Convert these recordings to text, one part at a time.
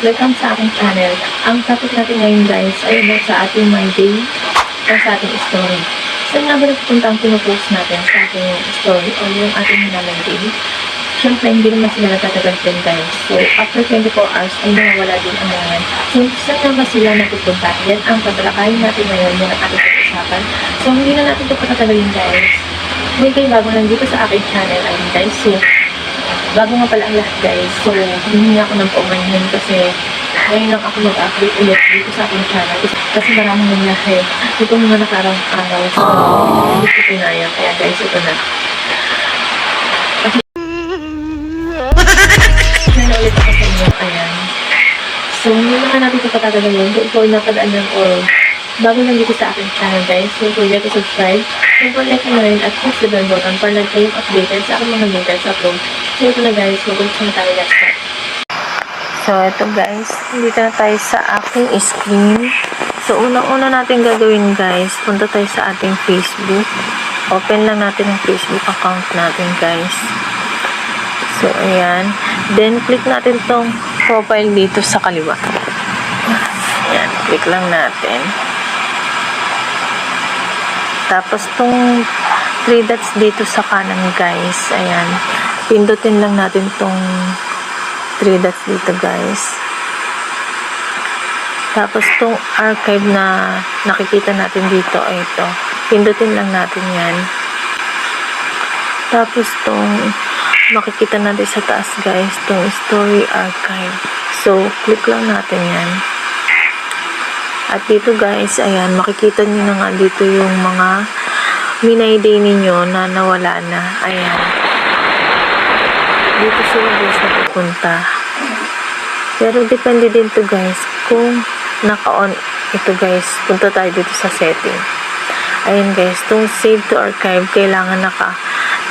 Welcome sa ating channel. Ang topic natin ngayon guys ay about sa ating my day o sa ating story. Saan nga ba nagpunta ang pinupost natin sa ating story o yung ating my day? Siyempre, hindi naman sila nagtatagal din guys. So, after 24 hours ay nawawala din ang mga yan. So, saan nga ba sila napupunta? Yan ang tatalakayin natin ngayon, yan ang ating pag-usapan. So, hindi na natin ito patatagalin guys. Kung kayo bago nandito sa aking channel, ayun guys. So, bago nga pala ang lahat guys. So, hindi ako ng paumanhin kasi ngayon lang ako mag-update ulit dito sa aking channel. Kasi maraming nangyari. Ito mga nakarang araw. So, hindi ko pinaya. Kaya guys, ito na. Kasi ulit ako sa inyo. Ayan. So, hindi naman natin ito patatagalin. Kung ikaw napadaan ng or bago lang dito sa aking channel guys. Don't forget to subscribe. Don't forget to rin at click the bell button para lang kayong updated sa aking mga latest upload. So, ito na guys. Mag-ulit na tayo guys. So, ito guys. Dito na tayo sa aking screen. So, unang-una natin gagawin guys. Punta tayo sa ating Facebook. Open lang natin ang Facebook account natin guys. So, ayan. Then, click natin tong profile dito sa kaliwa. Ayan. Click lang natin. Tapos, tong 3 dots dito sa kanan guys. Ayan. Pindutin lang natin tong 3 dots dito guys. Tapos, tong archive na nakikita natin dito ay ito. Pindutin lang natin yan. Tapos, tong makikita natin sa taas guys, tong story archive. So, click lang natin yan. At dito guys, ayan, makikita nyo na nga dito yung mga minayday ninyo na nawala na. Ayan. Dito sila guys napupunta. Pero depende din to guys kung naka-on ito guys. Punta tayo dito sa setting. Ayan guys, tong save to archive kailangan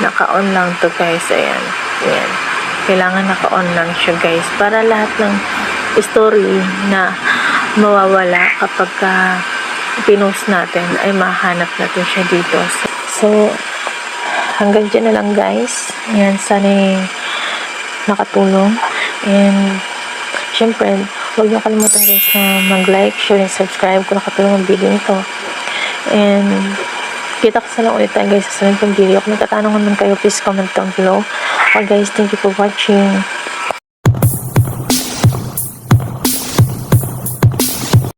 naka-on lang to guys. Ayan. Ayan. Kailangan naka-on lang siya guys. Para lahat ng story na mawawala kapag pinost natin ay mahanap natin siya dito. So, hanggang dyan na lang guys. Ayan, sana nakatulong. And, syempre, huwag niyo kalimutan guys na mag-like, share, and subscribe kung nakatulong ang video nito. And, kita ko sa lang ulit tayo guys sa sunod kong video. Kung nagtatanong naman kayo, please comment down below. Or guys, thank you for watching.